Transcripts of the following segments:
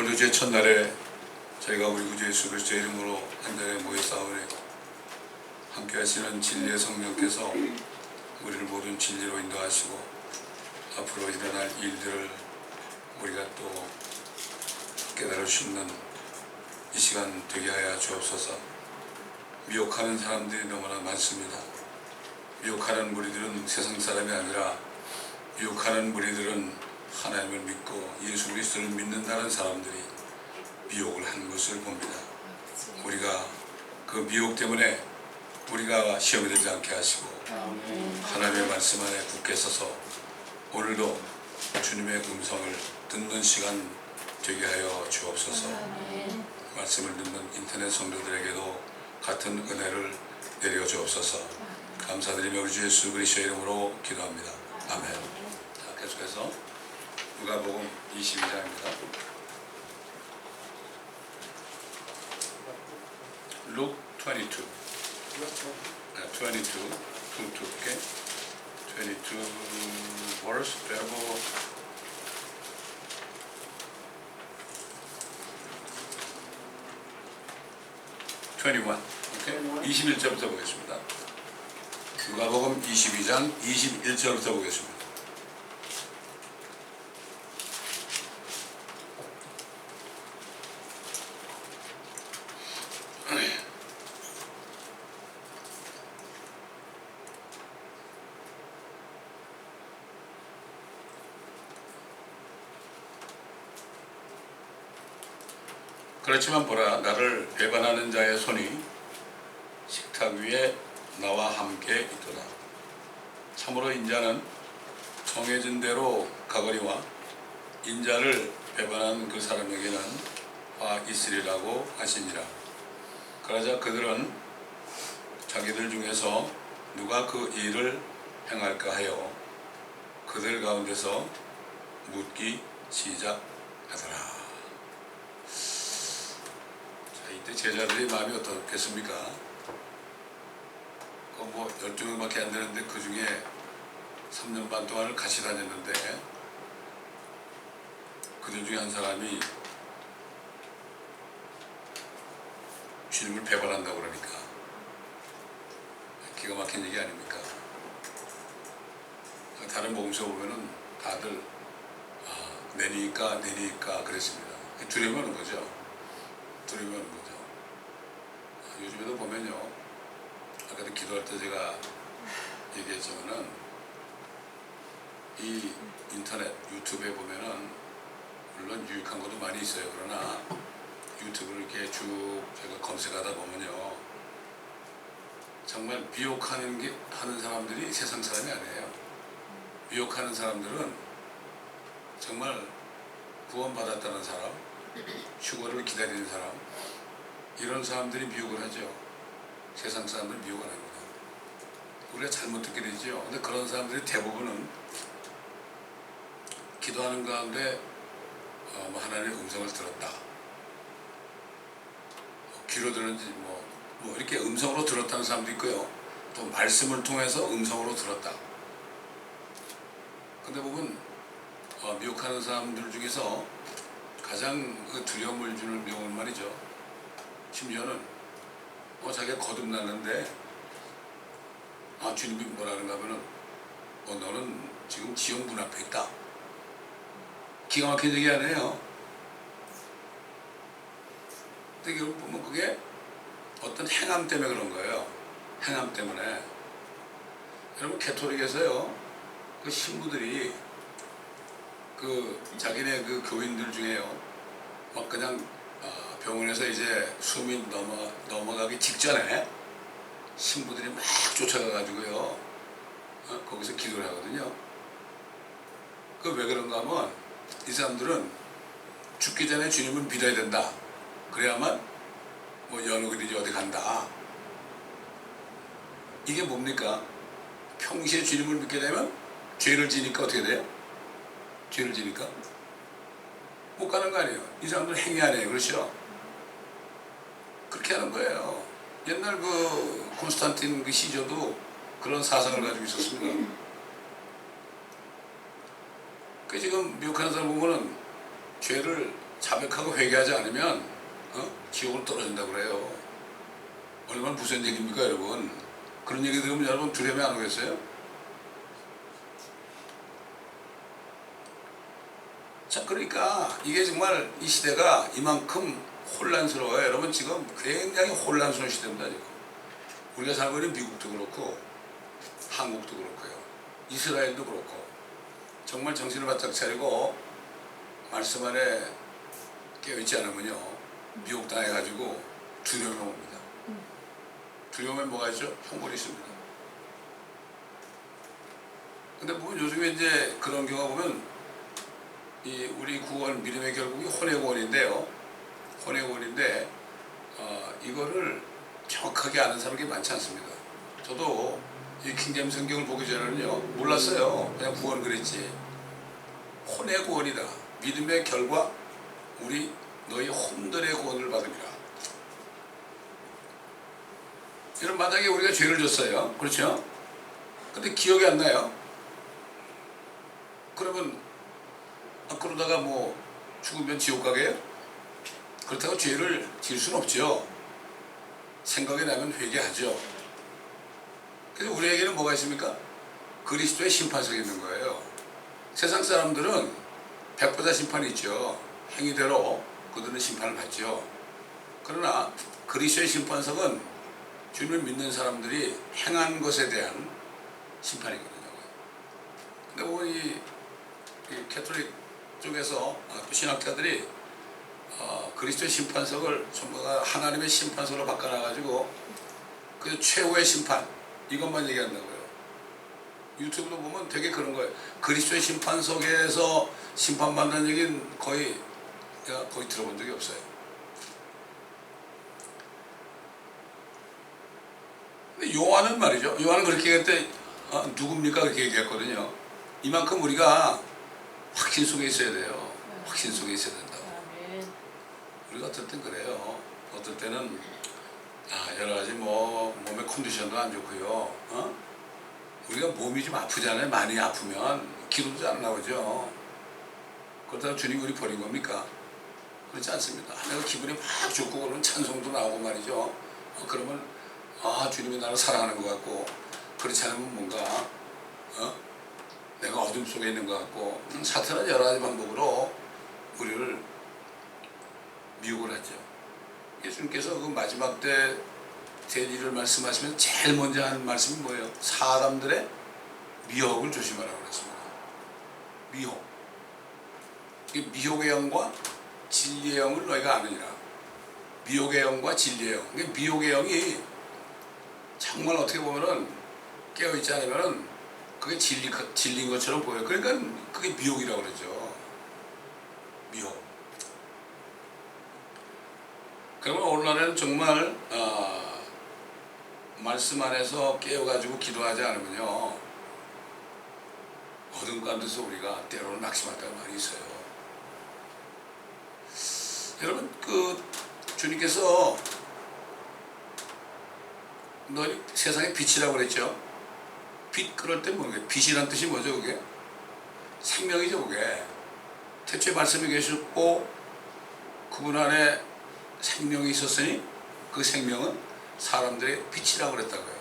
오늘도 제 첫날에 저희가 우리 구주 예수 그리스도의 이름으로 한 자리에 모여 싸우니 함께 하시는 진리의 성령께서 우리를 모든 진리로 인도하시고 앞으로 일어날 일들을 우리가 또 깨달을 수 있는 이 시간 되게 하여 주옵소서. 미혹하는 사람들이 너무나 많습니다. 미혹하는 무리들은 세상 사람이 아니라 미혹하는 무리들은 하나님을 믿고 예수 그리스도를 믿는다는 사람들이 미혹을 하는 것을 봅니다. 우리가 그 미혹 때문에 우리가 시험이 되지 않게 하시고 하나님의 말씀 안에 굳게 서서 오늘도 주님의 음성을 듣는 시간 되게 하여 주옵소서. 말씀을 듣는 인터넷 성도들에게도 같은 은혜를 내려 주옵소서. 감사드리며 우리 주 예수 그리스도의 이름으로 기도합니다. 아멘. 자, 계속해서 누가복음 22장입니다. Luke 22. 22, okay? 22 verse, parable 21, okay? 21절부터 보겠습니다. 누가복음 22장 21절부터 보겠습니다. 그렇지만 보라, 나를 배반하는 자의 손이 식탁 위에 나와 함께 있도다. 참으로 인자는 정해진 대로 가거니와 인자를 배반한 그 사람에게는 화 있으리라고 하시니라. 그러자 그들은 자기들 중에서 누가 그 일을 행할까 하여 그들 가운데서 묻기 시작하더라. 이때 제자들의 마음이 어떻겠습니까? 뭐 12명밖에 안 되는데 그 중에 3년 반 동안을 같이 다녔는데 그들 중에 한 사람이 주님을 배반한다고 그러니까 기가 막힌 얘기 아닙니까? 다른 복음서 보면은 다들 내니까 그랬습니다. 두려워하는 거죠. 두려워하는 거죠. 요즘에도 보면요, 아까도 기도할 때 제가 얘기했지만은 이 인터넷 유튜브에 보면은 물론 유익한 것도 많이 있어요. 그러나 유튜브를 이렇게 쭉 제가 검색하다 보면요, 정말 하는 사람들이 세상 사람이 아니에요. 미혹하는 사람들은 정말 구원받았다는 사람, 휴거를 기다리는 사람, 이런 사람들이 미혹을 하죠. 세상 사람들 미혹을 합니다. 우리가 잘못 듣게 되죠. 근데 그런 사람들이 대부분은 기도하는 가운데 하나님의 음성을 들었다. 귀로 들었는지 뭐 이렇게 음성으로 들었다는 사람도 있고요. 또 말씀을 통해서 음성으로 들었다. 근데 보면 미혹하는 사람들 중에서 가장 그 두려움을 주는 명은 말이죠. 심지어는 자기가 거듭났는데 주님이 뭐라는가 하면은 너는 지금 지옥 문 앞에 있다. 기가 막힌 얘기 아니에요. 근데 결국 보면 그게 어떤 행함 때문에 그런 거예요. 행함 때문에. 여러분 가톨릭에서요, 그 신부들이 그 자기네 그 교인들 중에요, 막 그냥 병원에서 이제 숨이 넘어가기 직전에 신부들이 막 쫓아가가지고요, 거기서 기도를 하거든요. 그 왜 그런가 하면 이 사람들은 죽기 전에 주님을 믿어야 된다. 그래야만 연옥이든지 어디 간다. 이게 뭡니까? 평시에 주님을 믿게 되면 죄를 지니까 어떻게 돼요? 죄를 지니까 못 가는 거 아니에요. 이 사람들 행위 안 해요. 그렇죠? 그렇게 하는 거예요. 옛날 그 콘스탄틴 그 시저도 그런 사상을 가지고 있었습니다. 그 지금 미혹하는 사람 보면은 죄를 자백하고 회개하지 않으면 지옥으로 떨어진다고 그래요. 얼마나 무슨 얘기입니까 여러분? 그런 얘기 들으면 여러분 두려움이 안 오겠어요? 자, 그러니까 이게 정말 이 시대가 이만큼 혼란스러워요. 여러분 지금 굉장히 혼란스러운 시대입니다. 지금 우리가 살고 있는 미국도 그렇고 한국도 그렇고요, 이스라엘도 그렇고, 정말 정신을 바짝 차리고 말씀 안에 깨어있지 않으면요 미혹당해가지고 두려움이 옵니다. 두려움에 뭐가 있죠? 형벌이 있습니다. 근데 보면 요즘에 이제 그런 경우가 보면 이 우리 구원 믿음의 결국이 혼의 구원인데요. 혼의 구원인데 이거를 정확하게 아는 사람이 많지 않습니다. 저도 이 킹제임 성경을 보기 전에는요 몰랐어요. 그냥 구원 그랬지. 혼의 구원이다. 믿음의 결과 우리 너희 혼들의 구원을 받으리라. 여러분 만약에 우리가 죄를 졌어요. 그렇죠? 근데 기억이 안 나요. 그러면 그러다가 뭐 죽으면 지옥 가게요? 그렇다고 죄를 지을 수는 없죠. 생각이 나면 회개하죠. 그래서 우리에게는 뭐가 있습니까? 그리스도의 심판석이 있는 거예요. 세상 사람들은 백보자 심판이 있죠. 행위대로 그들은 심판을 받죠. 그러나 그리스도의 심판석은 주님을 믿는 사람들이 행한 것에 대한 심판이거든요. 근데 보면 이 캐톨릭 쪽에서 또 신학자들이 그리스도의 심판석을 전부 다 하나님의 심판석으로 바꿔놔가지고 그 최후의 심판 이것만 얘기한다고요. 유튜브도 보면 되게 그런 거예요. 그리스도의 심판석에서 심판받는 얘기는 거의 들어본 적이 없어요. 근데 요한은 말이죠. 요한은 그렇게 얘기할 때 누굽니까? 그렇게 얘기했거든요. 이만큼 우리가 확신 속에 있어야 돼요. 확신 속에 있어야 된다고. 우리가 어떨 땐 그래요. 어떨 때는 여러 가지 뭐 몸의 컨디션도 안 좋고요. 우리가 몸이 좀 아프잖아요. 많이 아프면 기도도 잘 안 나오죠. 그렇다고 주님 우리 버린 겁니까? 그렇지 않습니다. 내가 기분이 막 좋고 그러면 찬송도 나오고 말이죠. 그러면 주님이 나를 사랑하는 것 같고, 그렇지 않으면 뭔가 내가 어둠 속에 있는 것 같고, 사탄은 여러 가지 방법으로 우리를 미혹을 하죠. 예수님께서 그 마지막 때 될 일을 말씀하시면 제일 먼저 하는 말씀이 뭐예요? 사람들의 미혹을 조심하라고 그랬습니다. 미혹. 미혹의 영과 진리의 영을 너희가 아느니라. 미혹의 영과 진리의 영. 미혹의 영이 정말 어떻게 보면은 깨어있지 않으면은 그게 진리인 것처럼 보여요. 그러니까 그게 미혹이라고 그러죠. 미혹. 그러면 오늘날에는 정말 말씀 안에서 깨어가지고 기도하지 않으면요 어둠 가운데서 우리가 때로는 낙심할 때가 많이 있어요. 여러분 주님께서 너희 세상의 빛이라고 그랬죠. 빛 그럴 때 뭐예요? 빛이란 뜻이 뭐죠? 그게 생명이죠. 그게 태초에 말씀이 계셨고 그분 안에 생명이 있었으니 그 생명은 사람들의 빛이라고 그랬다고요.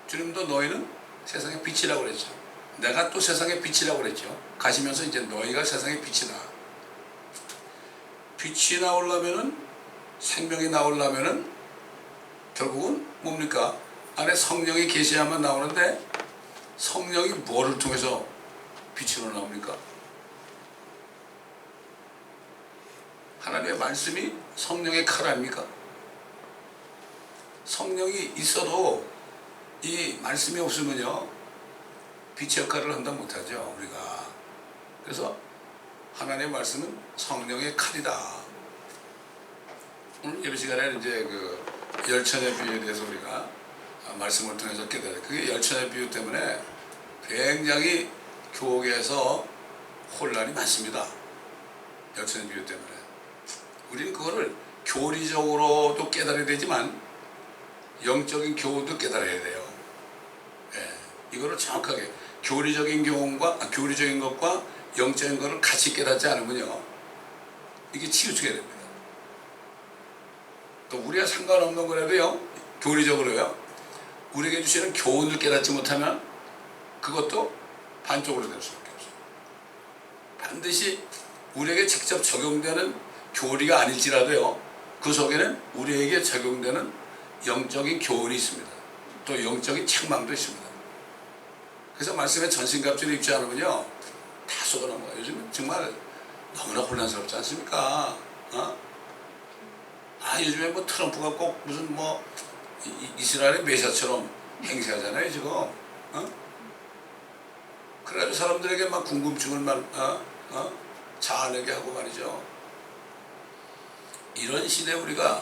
주님도 너희는 세상의 빛이라고 그랬죠. 내가 또 세상의 빛이라고 그랬죠. 가시면서 이제 너희가 세상의 빛이다. 빛이 나오려면은, 생명이 나오려면은 결국은 뭡니까? 안에 성령이 계셔야만 나오는데 성령이 뭐를 통해서 빛으로 나옵니까? 하나님의 말씀이 성령의 칼 아닙니까? 성령이 있어도 이 말씀이 없으면요 빛의 역할을 한다 못하죠 우리가. 그래서 하나님의 말씀은 성령의 칼이다. 오늘 예배 시간에 이제 그 열천의 비유에 대해서 우리가 말씀을 통해서 깨달아요. 그게 열천의 비유 때문에 굉장히 교회에서 혼란이 많습니다. 열천의 비유 때문에. 우리는 그거를 교리적으로도 깨달아야 되지만 영적인 교훈도 깨달아야 돼요. 이거를 정확하게 교리적인 것과 영적인 것을 같이 깨닫지 않으면요 이게 치우쳐야 됩니다. 또 우리가 상관없는 거라도요, 교리적으로요, 우리에게 주시는 교훈을 깨닫지 못하면 그것도 반쪽으로 될 수밖에 없어요. 반드시 우리에게 직접 적용되는 교리가 아닐지라도요, 그 속에는 우리에게 적용되는 영적인 교훈이 있습니다. 또 영적인 책망도 있습니다. 그래서 말씀에 전신갑주를 입지 않으면요, 다 속아넘어요. 요즘 정말 너무나 혼란스럽지 않습니까? 요즘에 뭐 트럼프가 꼭 무슨 뭐 이스라엘의 메시아처럼 행세하잖아요, 지금. 그래가지고 사람들에게 막 궁금증을 자아내게 하고 말이죠. 이런 시대에 우리가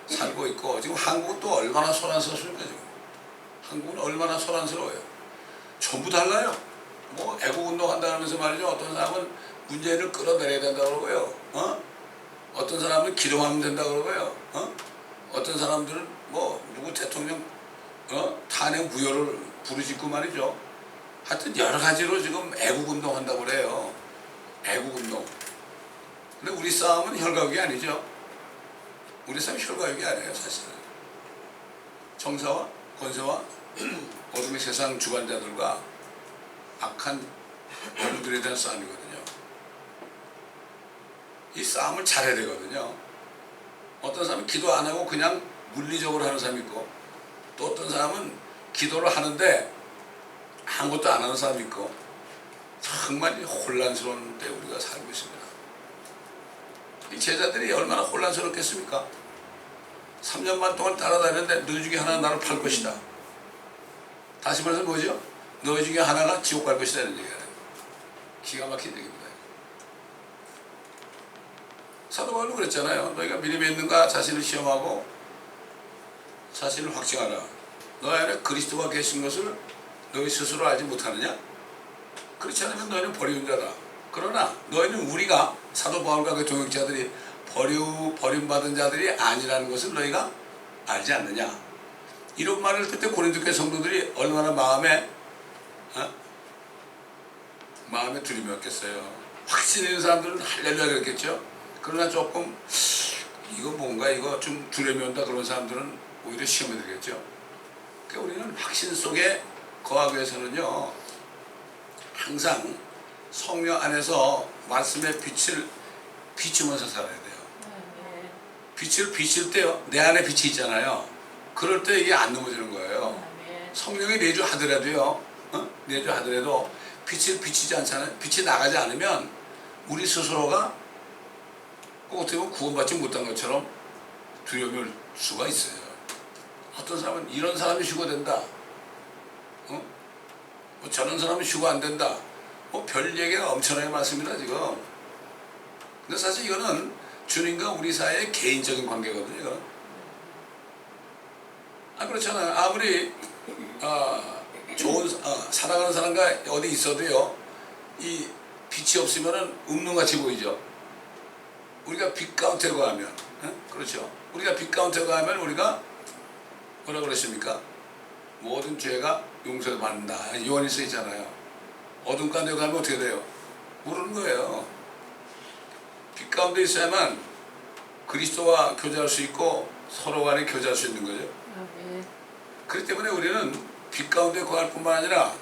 살고 있고, 지금 한국은 또 얼마나 소란스럽습니까, 지금. 한국은 얼마나 소란스러워요. 전부 달라요. 뭐 애국운동 한다면서 말이죠. 어떤 사람은 문재인을 끌어내려야 된다고 그러고요. 어떤 사람은 기동하면 된다고 그러고요. 어떤 사람들은 뭐 누구 대통령 탄핵 무효를 부르짖고 말이죠. 하여튼 여러 가지로 지금 애국운동 한다고 그래요. 애국운동. 근데 우리 싸움은 혈가육이 아니죠. 우리 싸움은 혈가육이 아니에요, 사실은. 정사와 권세와 어둠의 세상 주관자들과 악한 영들에 대한 싸움이거든요. 이 싸움을 잘해야 되거든요. 어떤 사람은 기도 안 하고 그냥 물리적으로 하는 사람이 있고, 또 어떤 사람은 기도를 하는데 아무것도 안 하는 사람이 있고, 정말 혼란스러운 데 우리가 살고 있습니다. 이 제자들이 얼마나 혼란스럽겠습니까? 3년 반 동안 따라다녔는데 너희 중에 하나는 나를 팔 것이다. 다시 말해서 뭐죠? 너희 중에 하나가 지옥 갈 것이다, 이런 얘기예요. 기가 막힌 얘기입니다. 사도 바울도 그랬잖아요. 너희가 믿음이 있는가 자신을 시험하고 자신을 확증하라. 너희 안에 그리스도가 계신 것을 너희 스스로 알지 못하느냐? 그렇지 않으면 너희는 버리운 자다. 그러나 너희는 우리가 사도 바울과 그 동역자들이 버림받은 자들이 아니라는 것을 너희가 알지 않느냐? 이런 말을 듣때 고린도교회 성도들이 얼마나 마음에 두려움이었겠어요. 확신 있는 사람들은 할렐루야 그랬겠죠. 그러나 조금 이거 뭔가 이거 좀 두려움이 온다 그런 사람들은 오히려 시험에 들겠죠. 그러니까 우리는 확신 속에 거하기 위해서는요, 항상 성령 안에서 말씀의 빛을 비추면서 살아야 돼요. 빛을 비칠 때요, 내 안에 빛이 있잖아요. 그럴 때 이게 안 넘어지는 거예요. 성령이 내주하더라도요, 내주하더라도 빛을 비치지 않잖아요. 빛이 나가지 않으면 우리 스스로가 꼭 어떻게 보면 구원받지 못한 것처럼 두려움이 올 수가 있어요. 어떤 사람은 이런 사람이 휴거된다. 뭐 저런 사람은 휴거 안 된다. 뭐 별 얘기가 엄청나게 많습니다, 지금. 근데 사실 이거는 주님과 우리 사이의 개인적인 관계거든요, 이거는. 그렇잖아요. 아무리 좋은 사랑하는 사람과 어디 있어도요, 이 빛이 없으면은 음눈같이 보이죠. 우리가 빛 가운데 거하면, 그렇죠. 우리가 빛 가운데 거하면 우리가 뭐라 그러십니까? 모든 죄가 용서받는다. 요한이 써 있잖아요. 어둠 가운데 가면 어떻게 돼요? 모르는 거예요. 빛 가운데 있어야만 그리스도와 교제할 수 있고 서로 간에 교제할 수 있는 거죠. 그렇기 때문에 우리는 빛 가운데 거할 뿐만 아니라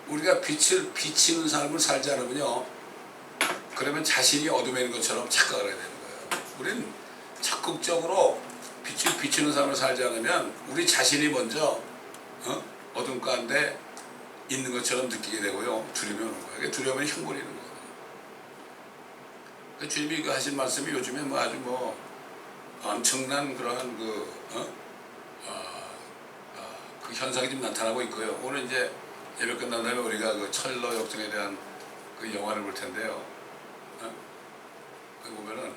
우리가 빛을 비치는 삶을 살지 않으면요, 그러면 자신이 어둠에 있는 것처럼 착각을 해야 되는 거예요. 우리는 적극적으로 빛을 비추는 삶을 살지 않으면 우리 자신이 먼저 어둠 가운데 있는 것처럼 느끼게 되고요, 두려움이 오는 거예요. 두려움은 흉물이 있는 거거든요. 그러니까 주님이 하신 말씀이 요즘에 뭐 아주 뭐 엄청난 그러한 그 현상이 좀 나타나고 있고요. 오늘 이제 예배 끝난 다음에 우리가 그 철로 역정에 대한 그 영화를 볼 텐데요. 거기 보면은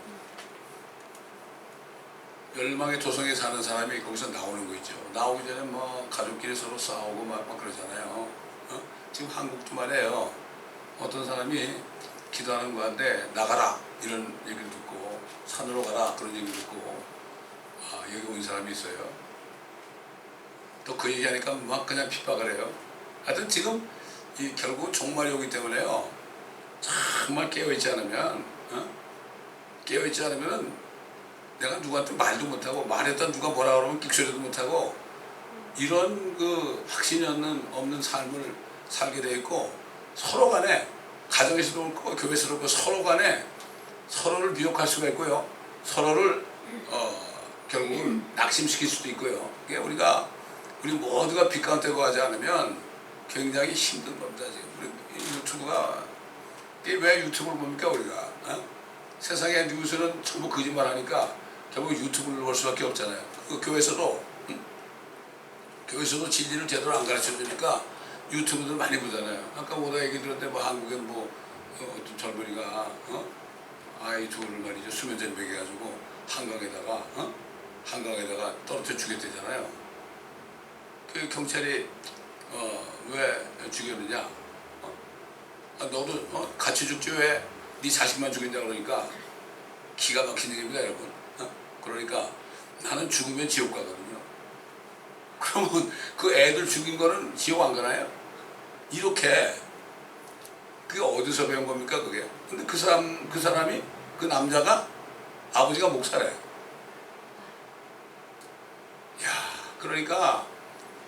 멸망의 도성에 사는 사람이 거기서 나오는 거 있죠. 나오기 전에 뭐 가족끼리 서로 싸우고 막 그러잖아요. 지금 한국도 말이에요. 어떤 사람이 기도하는 거한데 나가라 이런 얘기를 듣고 산으로 가라 그런 얘기를 듣고 여기 온 사람이 있어요. 또 그 얘기하니까 막 그냥 핍박을 해요. 하여튼 지금 결국 종말이 오기 때문에요, 정말 깨어있지 않으면 깨어있지 않으면은 내가 누구한테 말도 못하고, 말했다 누가 뭐라 그러면 끽소리도 못하고, 이런 그 확신이 없는 삶을 살게 돼 있고, 서로 간에 가정에서도 그렇고 교회에서도 그렇고 서로 간에 서로를 미혹할 수가 있고요, 서로를 결국은 낙심시킬 수도 있고요. 그러니까 우리 모두가 빗가운데 가지 않으면 굉장히 힘든 겁니다. 지금 우리 유튜브가, 이게 왜 유튜브를 봅니까 우리가? 세상의 뉴스는 전부 거짓말하니까 결국 유튜브를 볼 수밖에 없잖아요. 그 교회에서도 진리를 제대로 안 가르쳐 주니까 유튜브들 많이 보잖아요. 아까 보다 얘기 들었는데 뭐 한국엔 뭐 어떤 젊은이가 아이 둘을 말이죠, 수면제를 먹여가지고 한강에다가 떨어뜨려 죽였대잖아요. 그 경찰이 왜 죽였느냐? 너도 같이 죽지 왜 네 자식만 죽인다 그러니까 기가 막힌 얘기입니다, 여러분. 그러니까 나는 죽으면 지옥 가거든요. 그러면 그 애들 죽인 거는 지옥 안 가나요? 이렇게, 그게 어디서 배운 겁니까 그게? 근데 그 사람이, 그 남자가 아버지가 목사래. 야, 그러니까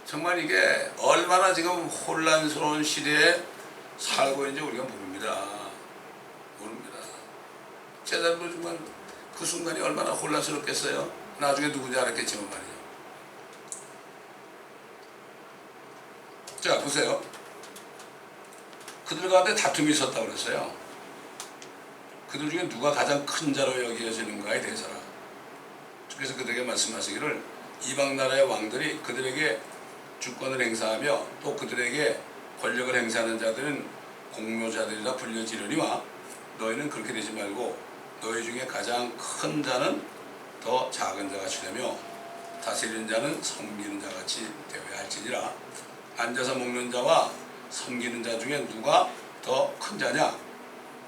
정말 이게 얼마나 지금 혼란스러운 시대에 살고 있는지 우리가 모릅니다. 제자들도 정말 그 순간이 얼마나 혼란스럽겠어요. 나중에 누군지 알았겠지만 말이죠. 자, 보세요. 그들 가운데 다툼이 있었다고 그랬어요. 그들 중에 누가 가장 큰 자로 여겨지는가에 대해서라. 그래서 그들에게 말씀하시기를, 이방 나라의 왕들이 그들에게 주권을 행사하며 또 그들에게 권력을 행사하는 자들은 공묘자들이라 불려지려니와, 너희는 그렇게 되지 말고 너희 중에 가장 큰 자는 더 작은 자같이 되며 다스리는 자는 섬기는 자같이 되어야 할지니라. 앉아서 먹는 자와 섬기는 자 중에 누가 더 큰 자냐?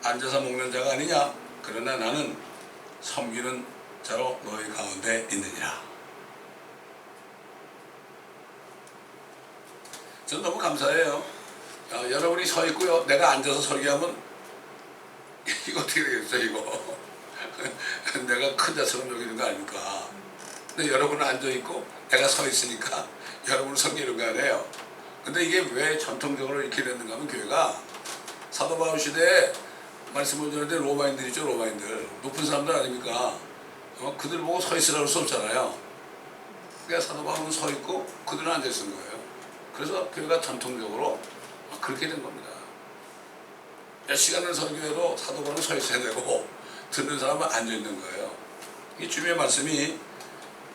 앉아서 먹는 자가 아니냐? 그러나 나는 섬기는 자로 너희 가운데 있느니라. 저는 너무 감사해요. 여러분이 서 있고요, 내가 앉아서 설교하면 이거 어떻게 되겠어요, 이거. 내가 큰 자처럼 여기는 거 아닙니까? 근데 여러분은 앉아있고 내가 서 있으니까 여러분을 섬기는 거 아니에요. 근데 이게 왜 전통적으로 이렇게 됐는가 하면, 교회가 사도 바울 시대에 말씀을 드렸는데 로마인들이죠, 로마인들. 높은 사람들 아닙니까? 그들 보고 서 있으라고 할 수 없잖아요. 그러니까 사도 바울은 서 있고 그들은 앉아 있는 거예요. 그래서 교회가 전통적으로 그렇게 된 겁니다. 몇 시간을 설교해도 사도 바울은 서 있어야 되고 듣는 사람은 앉아 있는 거예요. 이 주님의 말씀이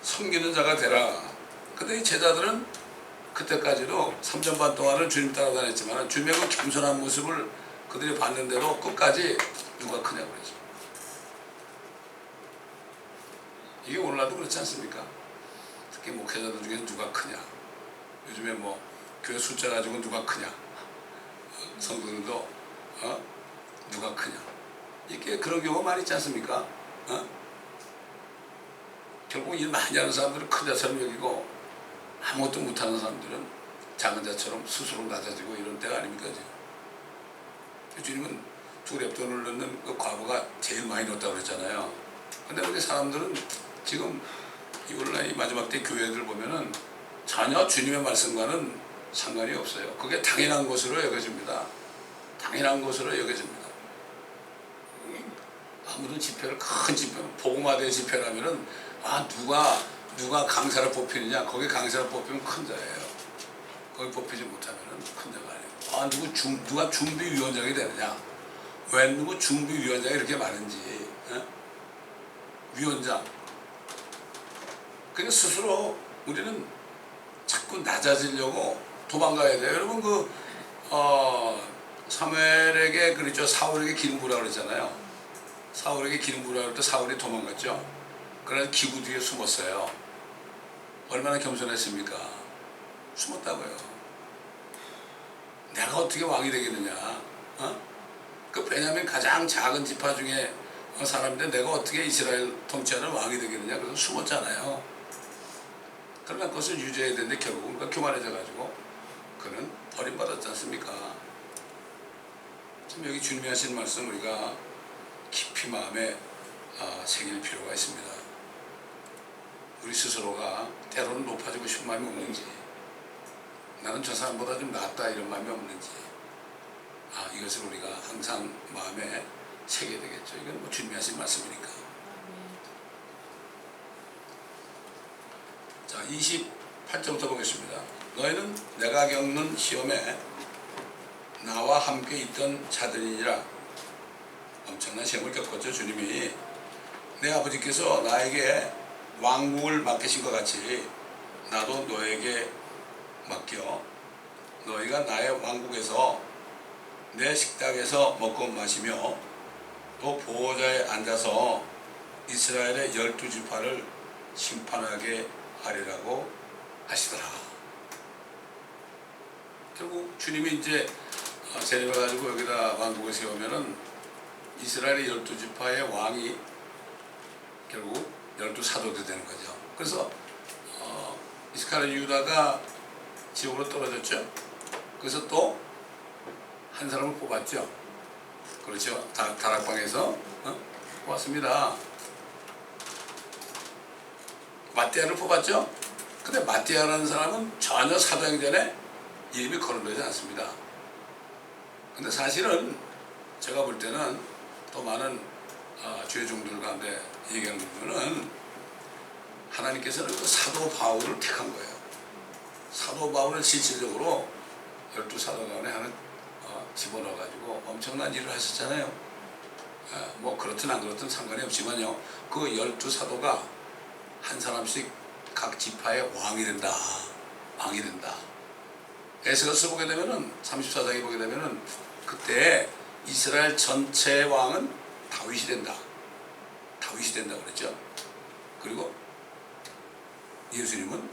섬기는 자가 되라. 근데 이 제자들은 그때까지도 3년 반 동안을 주님 따라다녔지만 주님의 그 겸손한 모습을 그들이 봤는데도 끝까지 누가 크냐고 그러죠. 이게 오늘날도 그렇지 않습니까? 특히 목회자들 중에 누가 크냐. 요즘에 뭐 교회 숫자 가지고 누가 크냐. 성도들도 누가 크냐. 이렇게 그런 경우가 많이 있지 않습니까? 결국 일 많이 하는 사람들은 큰 자처럼 여기고 아무것도 못하는 사람들은 작은 자처럼 스스로 낮아지고 이런 때가 아닙니까 지금. 주님은 두 랩돈을 넣는 그 과부가 제일 많이 넣었다고 그랬잖아요. 근데 우리 사람들은 지금 이 오늘날 마지막 때 교회들 보면은 전혀 주님의 말씀과는 상관이 없어요. 그게 당연한 것으로 여겨집니다. 당연한 것으로 여겨집니다. 아무런 집회를, 큰 집회, 복음화된 집회라면은 누가 강사를 뽑히느냐, 거기 강사를 뽑히면 큰 자예요. 거기 뽑히지 못하면은 큰 자가 아니에요. 누가 준비위원장이 되느냐, 왜 누구 준비위원장이 이렇게 많은지. 위원장. 그러니까 스스로 우리는 자꾸 낮아지려고 도망가야 돼요. 여러분 사무엘에게 그랬죠. 사울에게 기름 부으라고 그랬잖아요. 사울에게 기름 부으라고 할 때 사울이 도망갔죠. 그래서 기구 뒤에 숨었어요. 얼마나 겸손했습니까? 숨었다고요. 내가 어떻게 왕이 되겠느냐? 그 베냐민 가장 작은 지파 중에 사람인데 내가 어떻게 이스라엘 통치하는 왕이 되겠느냐? 그래서 숨었잖아요. 그러나 그것을 유지해야 되는데 결국은 교만해져가지고 그는 버림받았지 않습니까? 참 여기 주님이 하신 말씀 우리가 깊이 마음에 새길 필요가 있습니다. 우리 스스로가 때로는 높아지고 싶은 마음이 없는지, 나는 저 사람보다 좀 낫다 이런 마음이 없는지, 이것을 우리가 항상 마음에 새겨야 되겠죠. 이건 뭐 주님이 하신 말씀이니까. 자, 28절부터 보겠습니다. 너희는 내가 겪는 시험에 나와 함께 있던 자들이니라. 엄청난 시험을 겪었죠. 주님이 내 아버지께서 나에게 왕국을 맡기신 것 같이 나도 너에게 맡겨 너희가 나의 왕국에서 내 식탁에서 먹고 마시며 또 보호자에 앉아서 이스라엘의 12지파를 심판하게 하리라고 하시더라. 결국 주님이 이제 세례받아가지고 여기다 왕국을 세우면은 이스라엘의 12지파의 왕이 결국 12사도가 되는 거죠. 그래서 이스카랴 유다가 지옥으로 떨어졌죠. 그래서 또 한 사람을 뽑았죠. 그렇죠. 다락방에서 뽑았습니다. 마띠아를 뽑았죠. 근데 마띠아라는 사람은 전혀 사도행전에 이름이 거론되지 않습니다. 근데 사실은 제가 볼 때는 또 많은 주의 종들 가운데 얘기하는 부분은 하나님께서는 그 사도 바울을 택한 거예요. 사도 바울을 실질적으로 12사도 가운데 하나 집어넣어가지고 엄청난 일을 하셨잖아요. 뭐 그렇든 안 그렇든 상관이 없지만요. 그 12사도가 한 사람씩 각 지파의 왕이 된다. 왕이 된다. 에스겔서 보게 되면은 34장에 보게 되면은 그때 이스라엘 전체 왕은 다윗이 된다. 다윗이 된다 그랬죠. 그리고 예수님은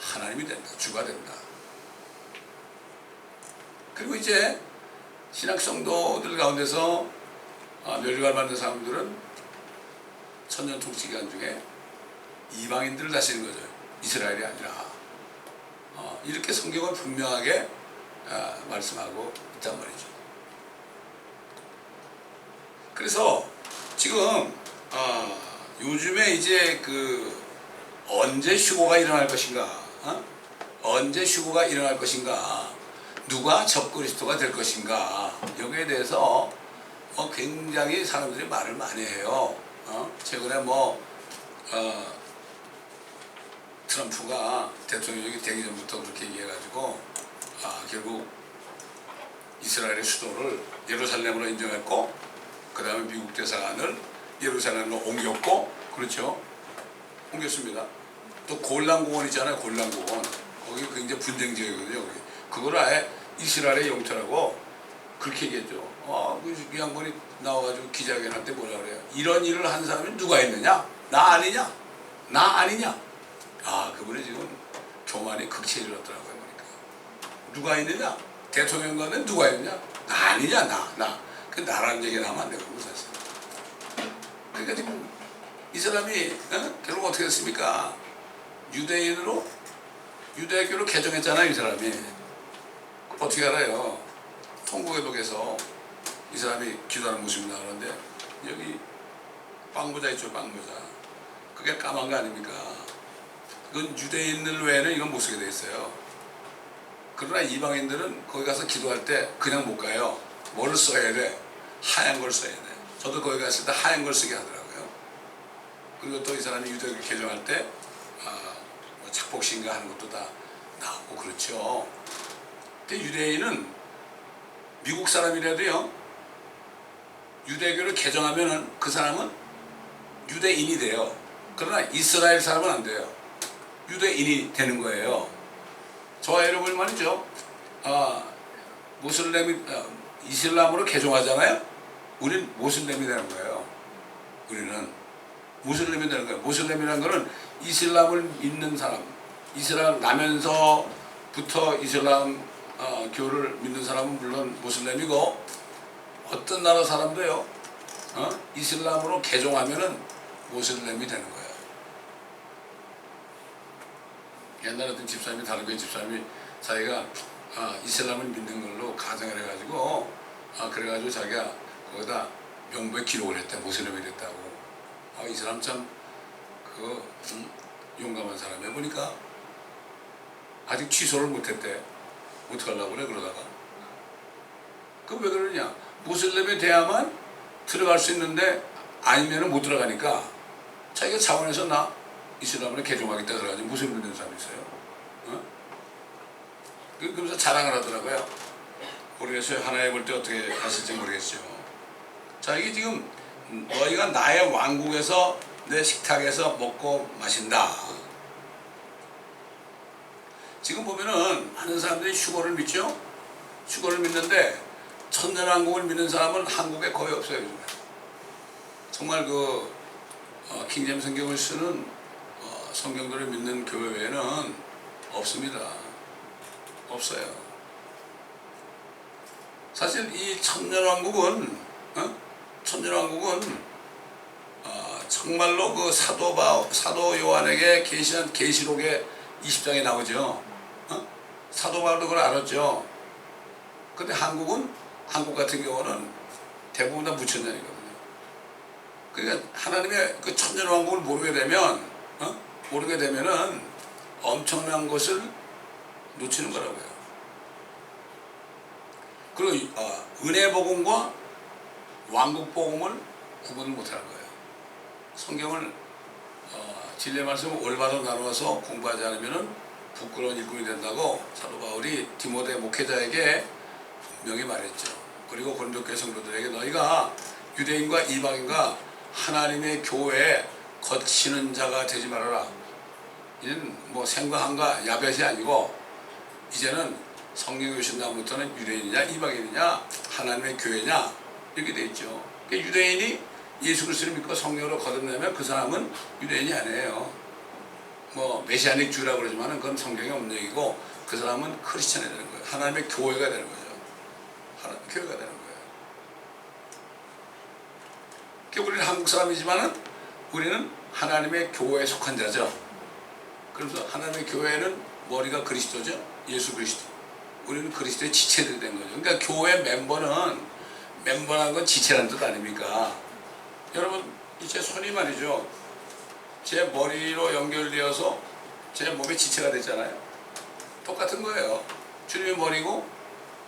하나님이 된다. 주가 된다. 그리고 이제 신약 성도들 가운데서 멸류관 받는 사람들은 천년 통치 기간 중에 이방인들을 다스리는 거죠. 이스라엘이 아니라. 이렇게 성경은 분명하게 말씀하고 있단 말이죠. 그래서 지금 요즘에 이제 언제 휴고가 일어날 것인가, 언제 휴고가 일어날 것인가, 누가 적그리스도가 될 것인가, 여기에 대해서 굉장히 사람들이 말을 많이 해요. 최근에 트럼프가 대통령이 되기 전부터 그렇게 얘기해가지고 결국 이스라엘의 수도를 예루살렘으로 인정했고 그 다음에 미국 대사관을 예루살렘으로 옮겼고, 그렇죠? 옮겼습니다. 또 골란공원 있잖아요. 골란공원. 거기 굉장히 분쟁 지역이거든요. 그걸 아예 이스라엘의 영토라고 그렇게 얘기했죠. 이 양반이 나와가지고 기자회견할 때 뭐라 그래요? 이런 일을 한 사람이 누가 있느냐? 나 아니냐? 나 아니냐? 그분이 지금 교만이 극치에 이르렀더라고요. 보니까. 누가 있느냐? 대통령 가운데 누가 있느냐? 나 아니냐? 나. 그 나라는 얘기는 하면 안 되거든요, 사실. 그러니까 지금 이 사람이 결국 어떻게 됐습니까? 유대교로 개종했잖아요, 이 사람이. 어떻게 알아요? 통곡의독에서 이 사람이 기도하는 모습이 나오는데 여기 빵모자 있죠, 빵모자. 그게 까만 거 아닙니까? 그건 유대인들 외에는 이건 못 쓰게 돼 있어요. 그러나 이방인들은 거기 가서 기도할 때 그냥 못 가요. 뭐를 써야 돼? 하얀 걸 써야 돼. 저도 거기 갔을 때 하얀 걸 쓰게 하더라고요. 그리고 또 이 사람이 유대교를 개종할 때 뭐 착복신가 하는 것도 다 나오고 그렇죠. 근데 유대인은 미국 사람이라도요, 유대교를 개종하면은 그 사람은 유대인이 돼요. 그러나 이스라엘 사람은 안 돼요. 유대인이 되는 거예요. 저와 여러분 말이죠. 이슬람으로 개종하잖아요. 우린 모슬렘이 되는 거예요. 우리는 모슬렘이 되는 거예요. 모슬렘이라는 거는 이슬람을 믿는 사람, 이슬람 나면서부터 이슬람 교를 믿는 사람은 물론 모슬렘이고, 어떤 나라 사람도요, 이슬람으로 개종하면은 모슬렘이 되는 거예요. 옛날에 어떤 집사님이, 다른 교회 집사님이 자기가 이슬람을 믿는 걸로 가정을 해가지고 그래가지고 자기가 거기다 명부에 기록을 했대. 모슬렘이 됐다고. 이 사람 참 용감한 사람이야. 보니까 아직 취소를 못했대. 어떡하려고 그래 그러다가. 그 왜 그러냐? 무슬림이 돼야만 들어갈 수 있는데 아니면은 못 들어가니까 자기가 자원해서 나 이슬람을 개종하겠다 그래가지고 무슬림 된 사람이 있어요. 어? 그러면서 자랑을 하더라고요. 모르겠어요. 하나에 볼 때 어떻게 하실지 모르겠죠. 자, 이게 지금 너희가 나의 왕국에서 내 식탁에서 먹고 마신다. 지금 보면은 많은 사람들이 휴거를 믿죠? 휴거를 믿는데 천년왕국을 믿는 사람은 한국에 거의 없어요. 요즘에. 정말 킹제임 성경을 쓰는 성경들을 믿는 교회에는 없습니다. 없어요. 사실 이 천년왕국은 정말로 그 사도 요한에게 계시한 계시록의 20장에 나오죠. 사도 바울도 그걸 알았죠. 근데 한국 같은 경우는 대부분 다 무천년이거든요. 그러니까 하나님의 그 천년왕국을 모르게 되면은 엄청난 것을 놓치는 거라고요. 그리고 은혜 복음과 왕국 복음을 구분을 못하는 거예요. 성경을 진리의 말씀을 올바로 나누어서 공부하지 않으면은 부끄러운 일꾼이 된다고 사도 바울이 디모데 목회자에게 분명히 말했죠. 그리고 고린도 교회 성도들에게 너희가 유대인과 이방인과 하나님의 교회에 거치는 자가 되지 말아라. 이제는 뭐 생과한과 야벳이 아니고 이제는 성경에 오신 다음부터는 유대인이냐 이방인이냐 하나님의 교회냐 이렇게 돼 있죠. 그러니까 유대인이 예수 그리스도를 믿고 성령으로 거듭나면 그 사람은 유대인이 아니에요. 뭐 메시아닉 주라고 그러지만은 그건 성경에 없는 얘기고 그 사람은 크리스천이 되는 거예요. 하나님의 교회가 되는 거죠. 하나님의 교회가 되는 거예요. 그러니까 우리는 한국 사람이지만은 우리는 하나님의 교회에 속한 자죠. 그래서 하나님의 교회는 머리가 그리스도죠. 예수 그리스도. 우리는 그리스도의 지체들이 된 거죠. 그러니까 교회 멤버라는 건 지체라는 뜻 아닙니까? 여러분 제 손이 말이죠. 제 머리로 연결되어서 제 몸의 지체가 됐잖아요. 똑같은 거예요. 주님의 머리고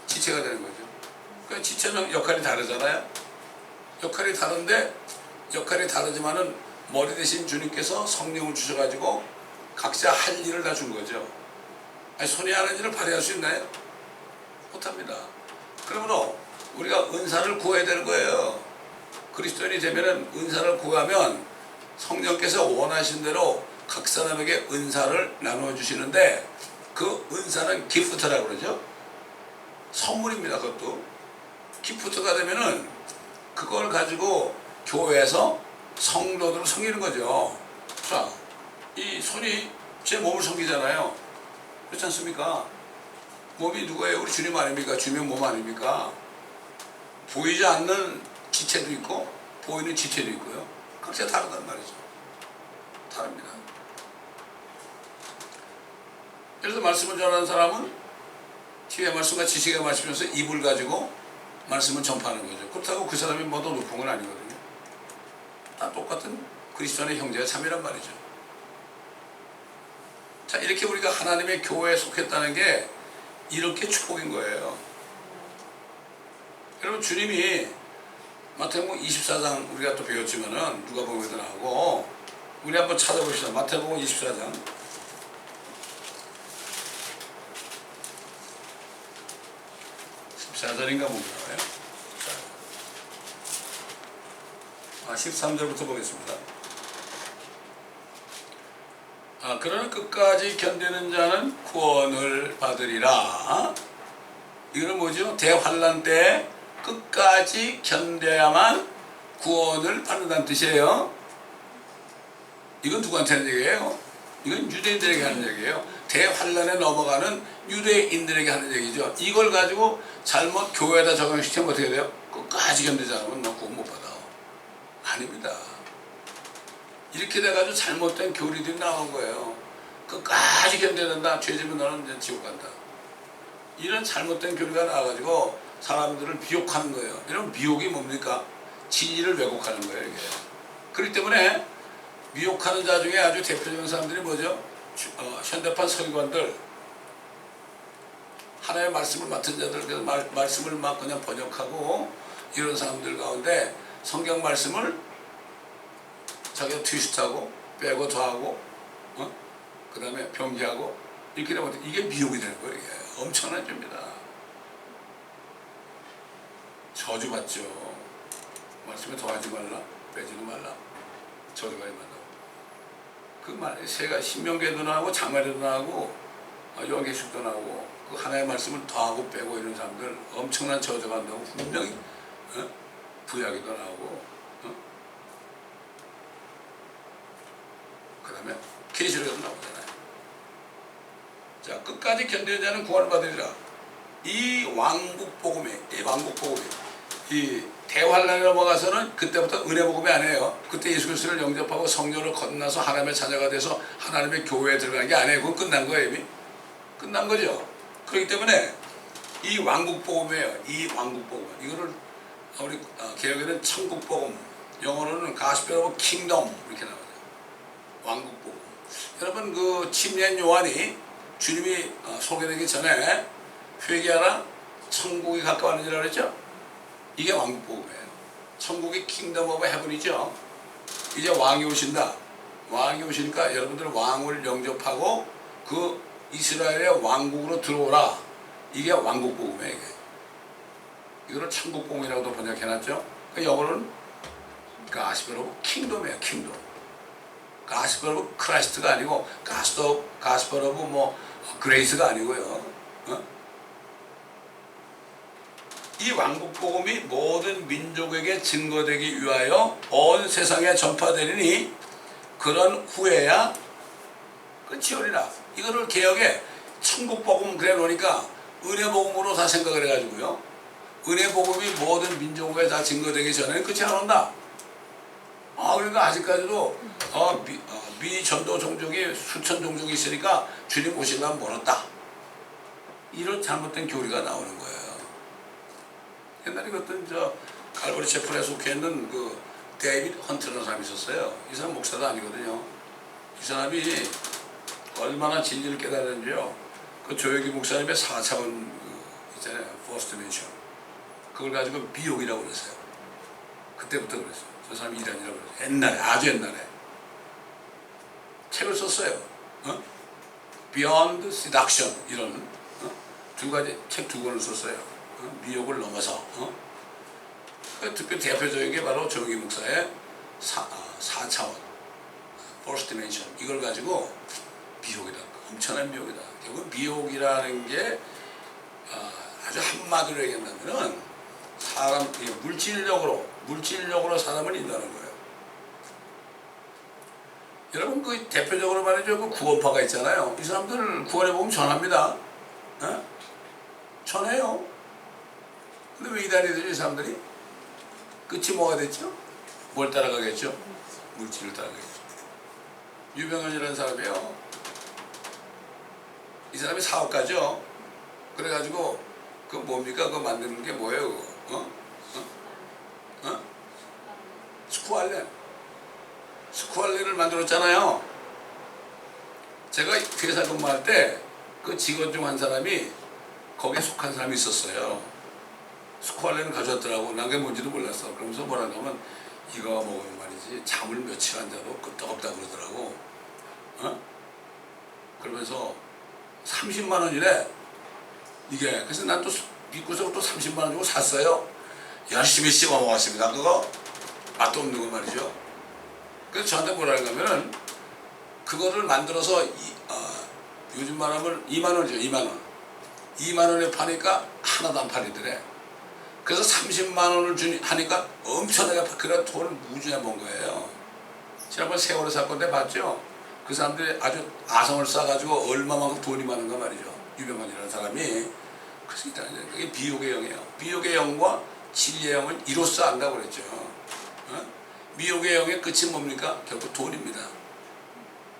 지체가 되는 거죠. 그러니까 지체는 역할이 다르잖아요. 역할이 다르지만은 머리 대신 주님께서 성령을 주셔가지고 각자 할 일을 다 준 거죠. 아니, 손이 하는 일을 발휘 할 수 있나요? 못합니다. 그러므로 우리가 은사를 구해야 되는 거예요. 그리스도인이 되면은 은사를 구하면 성령께서 원하신 대로 각 사람에게 은사를 나누어 주시는데 그 은사는 기프트라고 그러죠. 선물입니다. 그것도 기프트가 되면은 그걸 가지고 교회에서 성도들을 섬기는 거죠. 자, 이 손이 제 몸을 섬기잖아요. 그렇지 않습니까? 몸이 누구예요? 우리 주님 아닙니까? 주님의 몸 아닙니까? 보이지 않는 지체도 있고 보이는 지체도 있고요. 각자 다르단 말이죠. 다릅니다. 그래서 말씀을 전하는 사람은 지혜의 말씀과 지식의 말씀이면서 입을 가지고 말씀을 전파하는 거죠. 그렇다고 그 사람이 뭐 더 높은 건 아니거든요. 다 똑같은 그리스도 안의 형제와 자매란 말이죠. 자, 이렇게 우리가 하나님의 교회에 속했다는 게 이렇게 축복인 거예요. 여러분 주님이 마태복음 24장 우리가 또 배웠지만은 누가복음에도 나오고 우리 한번 찾아봅시다. 마태복음 24장 14절인가 보면 나와요. 13절부터 보겠습니다. 그러나 끝까지 견디는 자는 구원을 받으리라. 이거는 뭐죠? 대환란 때 끝까지 견뎌야만 구원을 받는다는 뜻이에요. 이건 누구한테 하는 얘기예요? 이건 유대인들에게 하는 얘기예요. 대환란에 넘어가는 유대인들에게 하는 얘기죠. 이걸 가지고 잘못 교회에다 적용시키면 어떻게 돼요? 끝까지 견디지 않으면 너 구원 못 받아. 아닙니다. 이렇게 돼가지고 잘못된 교리들이 나온 거예요. 끝까지 견뎌야 된다. 죄지면 너는 이제 지옥 간다. 이런 잘못된 교리가 나와가지고 사람들을 미혹하는 거예요. 이런 미혹이 뭡니까? 진리를 왜곡하는 거예요. 이게. 그렇기 때문에 미혹하는 자 중에 아주 대표적인 사람들이 뭐죠? 현대판 서기관들, 하나님의 말씀을 맡은 자들, 그래서 말씀을 막 그냥 번역하고 이런 사람들 가운데 성경 말씀을 자기가 트위스트하고 빼고 더하고 그 다음에 변기하고 이렇게 되면 이게 미혹이 되는 거예요. 이게 엄청난 죄입니다. 저주받죠. 말씀에 더하지 말라, 빼지도 말라, 저주하지 말라. 그 말, 세가 신명기에도 나오고 장말에도 나오고 요한계시록도 나오고 그 하나의 말씀을 더하고 빼고 이런 사람들 엄청난 저주가 한다고 분명히 구약에도 나오고 그 다음에 계시록에도 나오잖아요. 자, 끝까지 견디는 자는 구원을 받으리라. 이 왕국복음이 이 대환란에 넘어가서는 그때부터 은혜복음이 아니에요. 그때 예수 그리스도를 영접하고 성령을 건너서 하나님의 자녀가 돼서 하나님의 교회에 들어가는 게 아니에요. 그건 끝난 거예요. 이미 끝난 거죠. 그렇기 때문에 이 왕국복음이에요. 이 왕국복음, 이거를 우리 개혁에는 천국복음, 영어로는 가스펠 오브 킹덤 이렇게 나와요. 왕국복음. 여러분, 그 침례 요한이 주님이 소개되기 전에 회개하라, 천국이 가까웠느니라 그랬죠. 이게 왕국복음이에요. 천국이 킹덤 오브 헤븐이죠. 이제 왕이 오신다. 왕이 오시니까 여러분들 왕을 영접하고 그 이스라엘의 왕국으로 들어오라. 이게 왕국복음이에요. 이게. 이거를 천국복음이라고도 번역해놨죠. 그 영어로는 가스펠 오브 킹덤이에요. 킹덤. 가스펠 오브 크라이스트가 아니고 가스펠 오브 뭐 그레이스가 아니고요. 이 왕국복음이 모든 민족에게 증거되기 위하여 온 세상에 전파되리니 그런 후에야 끝이 오리라. 이거를 개혁에 천국복음 그래 놓으니까 은혜복음으로 다 생각을 해가지고요. 은혜복음이 모든 민족에 다 증거되기 전에는 끝이 안 온다. 그러니까 아직까지도 미전도 종족이 수천 종족이 있으니까 주님 오시려면 멀었다. 이런 잘못된 교리가 나오는 거예요. 옛날에 어떤 갈보리 채플에 속해 있는 그 데이빗 헌트라는 사람이 있었어요. 이 사람 목사도 아니거든요. 이 사람이 얼마나 진리를 깨달았는지요. 그 조여기 목사님의 4차원 있잖아요. 퍼스트 디멘션. 그걸 가지고 미혹이라고 그랬어요. 그때부터 그랬어요. 저 사람이 이란이라고 그랬어요. 옛날에, 아주 옛날에. 책을 썼어요. Beyond Seduction 이런 두 가지 책 두 권을 썼어요. 미혹을 넘어서. 특히 대표적인 게 바로 조여기 목사의 4차원 First Dimension. 이걸 가지고 미혹이다. 엄청난 미혹이다. 결국 미혹이라는 게 아주 한마디로 얘기한다면은 사람 물질력으로 사람을 인도하는 거예요. 여러분, 그 대표적으로 말이죠. 그 구원파가 있잖아요. 이 사람들 구원해 보면 전합니다. 전해요. 근데 왜 이단이 되죠, 이 사람들이? 끝이 뭐가 됐죠? 뭘 따라가겠죠? 물질을 따라가겠죠. 유병헌이라는 사람이요. 이 사람이 사업가죠. 그래가지고 그 뭡니까? 그거 만드는 게 뭐예요? 그거? 스쿠알렌을 만들었잖아요. 제가 회사 근무할 때 그 직원 중 한 사람이 거기에 속한 사람이 있었어요. 스쿠알렌을 가져왔더라고. 난 그게 뭔지도 몰랐어. 그러면서 뭐라고 하면 이거 먹으면 말이지 잠을 며칠 안 자도 끄떡없다 그러더라고. 그러면서 30만 원이래. 이게. 그래서 난 또 믿고서 또 30만 원 주고 샀어요. 열심히 씹어 먹었습니다. 그거 맛도 없는 거 말이죠. 그래서 저한테 뭐라고 하면은 그거를 만들어서 요즘 말하면 2만 원이죠. 2만 원. 2만 원에 파니까 하나도 안 팔리더래. 그래서 30만 원을 하니까 엄청나게 그런 돈을 무지하게 번 거예요. 지난번 세월호 사건 때 봤죠? 그 사람들이 아주 아성을 쌓아가지고 얼마만큼 돈이 많은가 말이죠. 유병헌이라는 사람이. 그래서 그게 비욕의 영이에요. 비욕의 영과 진리의 영은 이로써 안다고 그랬죠. 미혹의 영의 끝이 뭡니까? 결국 돈입니다.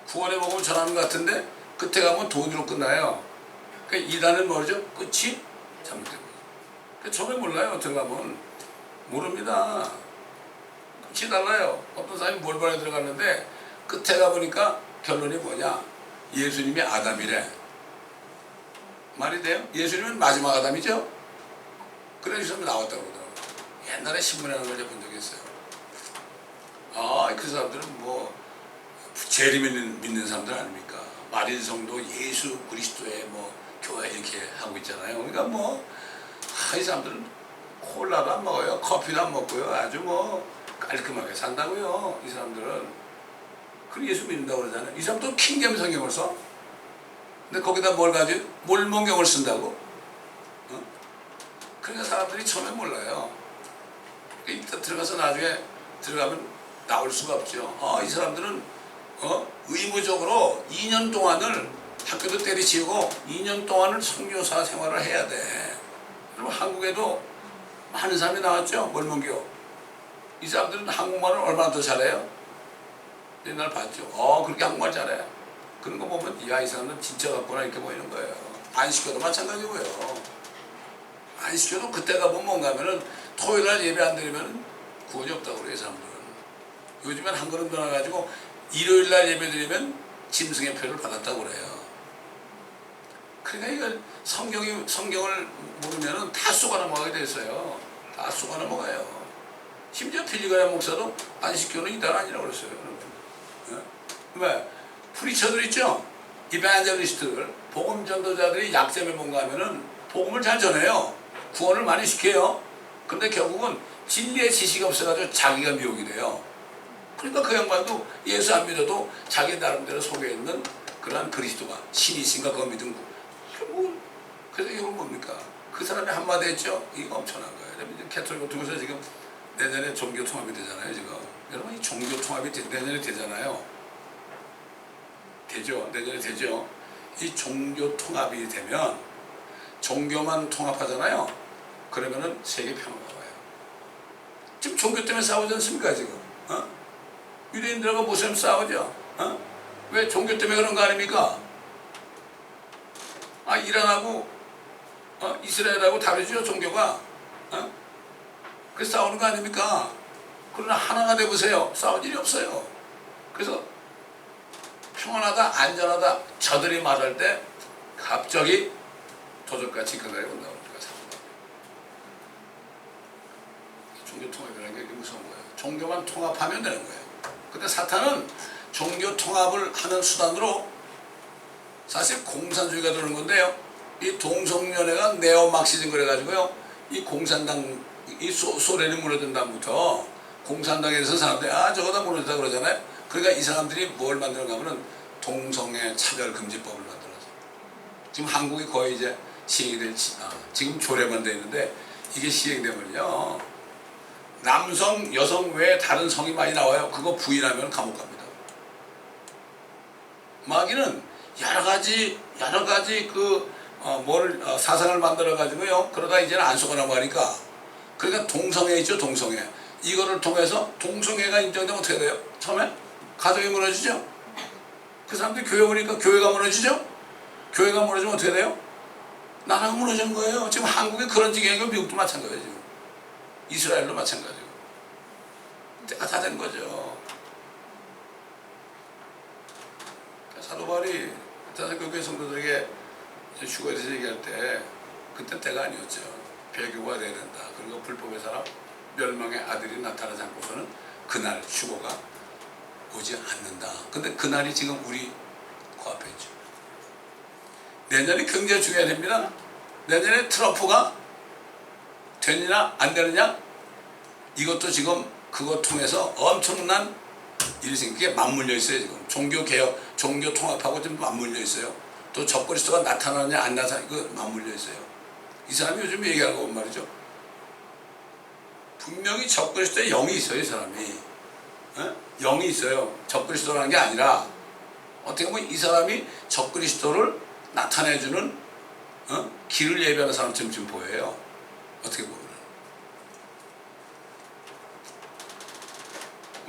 구원의 복음을 전하는 것 같은데 끝에 가면 돈으로 끝나요. 그러니까 이단은 뭐죠? 끝이 잘못된 거예요. 처음에 몰라요. 들어가면 모릅니다. 끝이 달라요. 어떤 사람이 몰반에 들어갔는데 끝에 가보니까 결론이 뭐냐? 예수님이 아담이래. 말이 돼요? 예수님은 마지막 아담이죠? 그래서 이 사람이 나왔다고 그러더라고요. 옛날에 신문에 나온 걸 본 적이 있어요. 아, 그 사람들은 뭐 재림 믿는 사람들 아닙니까? 마린 성도 예수 그리스도의 뭐 교회 이렇게 하고 있잖아요. 그러니까 뭐 이 사람들은 콜라도 안 먹어요. 커피도 안 먹고요. 아주 뭐 깔끔하게 산다고요. 이 사람들은. 그리고 예수 믿는다고 그러잖아요. 이 사람도 킹잼 성경을 써. 근데 거기다 뭘 가지고 몰몬경을 쓴다고. 어? 그러니까 사람들이 처음에 몰라요. 일단 들어가서 나중에 들어가면 나올 수가 없죠. 이 사람들은 의무적으로 2년 동안을 학교도 때려치우고 2년 동안을 선교사 생활을 해야 돼. 그럼 한국에도 많은 사람이 나왔죠. 몰몬교. 이 사람들은 한국말을 얼마나 더 잘해요? 옛날 봤죠. 그렇게 한국말 잘해. 그런 거 보면 야, 이 사람은 진짜 같구나 이렇게 보이는 거예요. 안 시켜도 마찬가지고요. 안 시켜도 그때 가보면 뭔가 하면은 토요일날 예배 안 드리면 구원이 없다고 그래요. 이 사람들은. 요즘엔 한 걸음 더 나가지고 일요일날 예배 드리면 짐승의 표를 받았다고 그래요. 그러니까 이거 성경을 모르면은 다 쏘가 넘어가게 됐어요. 다 쏘가 넘어가요. 심지어 필리가야 목사도 안식교는 이단 아니라고 그랬어요. 왜? 프리처들 있죠? 이반젤리스트들, 복음 전도자들이 약점이 뭔가 하면은 복음을 잘 전해요. 구원을 많이 시켜요. 근데 결국은 진리의 지식이 없어가지고 자기가 미혹이 돼요. 그러니까 그 양반도 예수 안 믿어도 자기 나름대로 속에 있는 그러한 그리스도가 신이신가 그거 믿은 거. 그래서 이건 뭡니까? 그 사람이 한마디 했죠? 이거 엄청난 거예요. 여러분, 캐톨릭 같은 곳에서 지금 내년에 종교 통합이 되잖아요, 지금. 여러분, 이 종교 통합이 내년에 되잖아요. 되죠? 내년에 되죠? 이 종교 통합이 되면 종교만 통합하잖아요. 그러면은 세계 평화가 와요. 지금 종교 때문에 싸우지 않습니까, 지금? 유대인들하고 모슬림 싸우죠? 왜 종교 때문에 그런 거 아닙니까? 이란하고 이스라엘하고 다르죠, 종교가. 그래서 싸우는 거 아닙니까? 그러나 하나가 돼보세요. 싸울 일이 없어요. 그래서 평안하다, 안전하다, 저들이 말할 때 갑자기 도적같이 그날이 온다고 우리가 생각합니다. 종교 통합이라는 게 무서운 거예요. 종교만 통합하면 되는 거예요. 근데 사탄은 종교 통합을 하는 수단으로 사실 공산주의가 되는 건데요. 이 동성연애가 네오막시즘 그래가지고요. 이 공산당, 이 소련이 무너진 다음부터 공산당에 대해서 사람들이 저거다 무너졌다 그러잖아요. 그러니까 이 사람들이 뭘 만드는가 하면 동성애 차별금지법을 만들어서 지금 한국이 거의 이제 시행이 될 지금 조례만 되어 있는데 이게 시행되면요. 남성, 여성 외에 다른 성이 많이 나와요. 그거 부인하면 감옥 갑니다. 마귀는 여러 가지 사상을 만들어 가지고요. 그러다 이제는 안 속아나고 하니까. 그러니까 동성애 있죠, 동성애. 이거를 통해서 동성애가 인정되면 어떻게 돼요? 처음에 가정이 무너지죠. 그 사람들이 교회 오니까 교회가 무너지죠. 교회가 무너지면 어떻게 돼요? 나라가 무너지는 거예요. 지금 한국이 그런 지경이고 미국도 마찬가지예요. 지금. 이스라엘도 마찬가지고. 때가 다 된 거죠. 사도 바울이 교회 성도들에게 휴거에 대해서 얘기할 때 그때 때가 아니었죠. 배교가 돼야 된다. 그리고 불법의 사람 멸망의 아들이 나타나지 않고서는 그날 휴거가 오지 않는다. 근데 그날이 지금 우리 코앞에 있죠. 내년이 굉장히 중요해야 됩니다. 내년에 트럼프가 되느냐 안 되느냐 이것도 지금 그거 통해서 엄청난 일이 생기게 맞물려 있어요. 지금 종교개혁, 종교 통합하고 좀 맞물려 있어요. 또 적그리스도가 나타나느냐 안 나타나냐 이거 맞물려 있어요. 이 사람이 요즘 얘기하는 거 말이죠. 분명히 적그리스도의 영이 있어요. 이 사람이. 영이 있어요. 적그리스도라는 게 아니라 어떻게 보면 이 사람이 적그리스도를 나타내주는 길을 예비하는 사람처럼 지금 보여요. 어떻게 보면.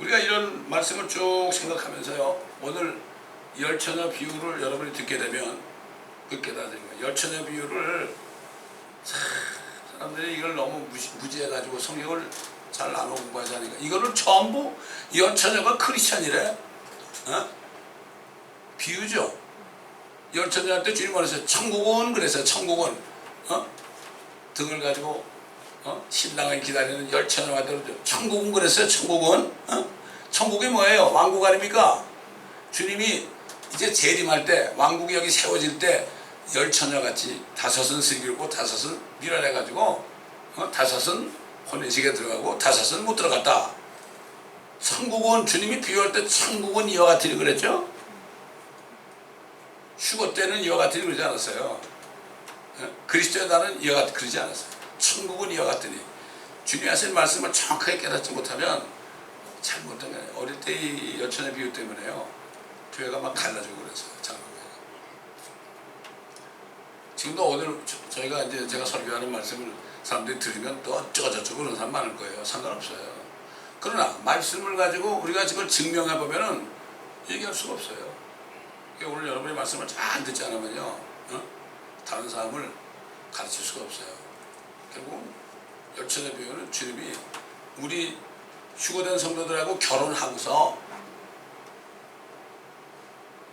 우리가 이런 말씀을 쭉 생각하면서요. 오늘 열처녀 비유를 여러분이 듣게 되면 그 깨달아진 거예요. 열처녀 비유를 사람들이 이걸 너무 무지해가지고 성경을 잘 나눠 공부하지 않으니까 이거를 전부 열처녀가 크리스찬이래. 비유죠. 열처녀한테 주님 말했어요. 천국은 그래서 천국은 등을 가지고 신랑을 기다리는 열처녀가 들어죠. 천국은 그랬어요. 천국은 천국이 뭐예요? 왕국 아닙니까? 주님이 이제 재림할 때 왕국이 여기 세워질 때 열처녀같이 다섯은 슬기롭고 다섯은 미련해가지고 다섯은 혼인식에 들어가고 다섯은 못 들어갔다. 천국은 주님이 비유할 때 천국은 이와 같으리 그랬죠? 휴거 때는 이와 같으리 그러지 않았어요. 그리스도의 날은 이와 같으리 그러지 않았어요. 천국은 이와 같으니 주님이 하신 말씀을 정확하게 깨닫지 못하면 잘못된 거예요. 어릴 때 이 열처녀 비유 때문에요. 교회가 막 갈라지고 그래서 장로교회가. 지금도 오늘 저희가 이제 제가 설교하는 말씀을 사람들이 들으면 또 어쩌고저쩌고 그런 사람 많을 거예요. 상관없어요. 그러나 말씀을 가지고 우리가 지금 증명해 보면은 얘기할 수가 없어요. 오늘 여러분의 말씀을 잘 듣지 않으면요, 다른 사람을 가르칠 수가 없어요. 결국 열처녀 비유는 주님이 우리 휴거된 성도들하고 결혼하고서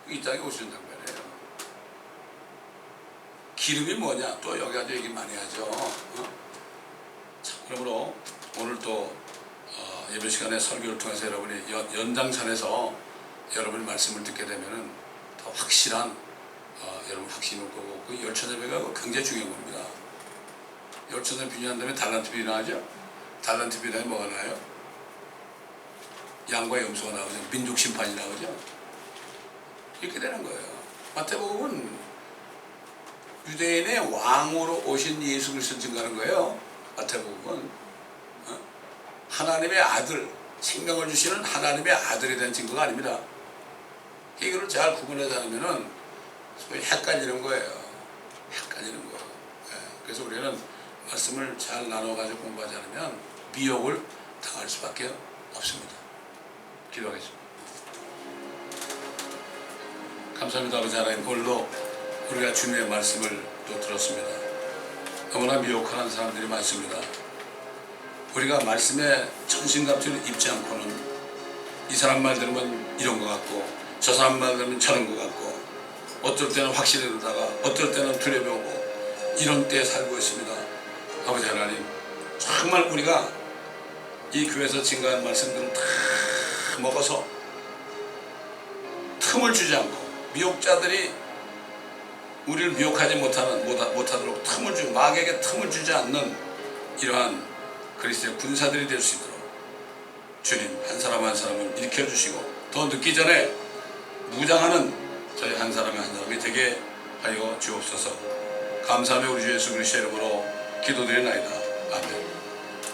이 땅에 오시는 장면이에요. 기름이 뭐냐? 또 여기 가서 얘기 많이 하죠. 자, 그러므로 오늘 또 예배 시간에 설교를 통해서 여러분이 연장선에서 여러분의 말씀을 듣게 되면은 더 확실한 여러분 확신을 거고 그 열처녀 비유가 굉장히 중요한 겁니다. 열처녀 비유한 다음에 달란트 비유 나오죠? 달란트 비유 다음에 뭐가 나와요? 양과 염소가 나오죠. 민족 심판이 나오죠. 이렇게 되는 거예요. 마태복음은 유대인의 왕으로 오신 예수 그리스도를 증거하는 거예요. 마태복음은 하나님의 아들, 생명을 주시는 하나님의 아들에 대한 증거가 아닙니다. 이거를 잘 구분하지 않으면은 소위 헷갈리는 거예요. 헷갈리는 거예요. 그래서 우리는 말씀을 잘 나눠가지고 공부하지 않으면 미혹을 당할 수밖에 없습니다. 기도하겠습니다. 감사합니다. 아버지 하나님, 오늘도 우리가 주님의 말씀을 또 들었습니다. 너무나 미혹하는 사람들이 많습니다. 우리가 말씀에 천신갑주를 입지 않고는 이 사람 말 들으면 이런 것 같고 저 사람 말 들으면 저런 것 같고 어떨 때는 확신이 들다가 어떨 때는 두려움이 오고 이런 때에 살고 있습니다. 아버지 하나님, 정말 우리가 이 교회에서 증거한 말씀들을 다 먹어서 틈을 주지 않고 미혹자들이 우리를 미혹하지 못하도록 틈을 주고 마귀에게 틈을 주지 않는 이러한 그리스도의 군사들이 될 수 있도록 주님 한 사람 한 사람을 일으켜주시고 더 늦기 전에 무장하는 저희 한 사람이 되게 하여 주옵소서. 감사하며 우리 주 예수 그리스도의 이름으로 기도드리나이다. 아멘.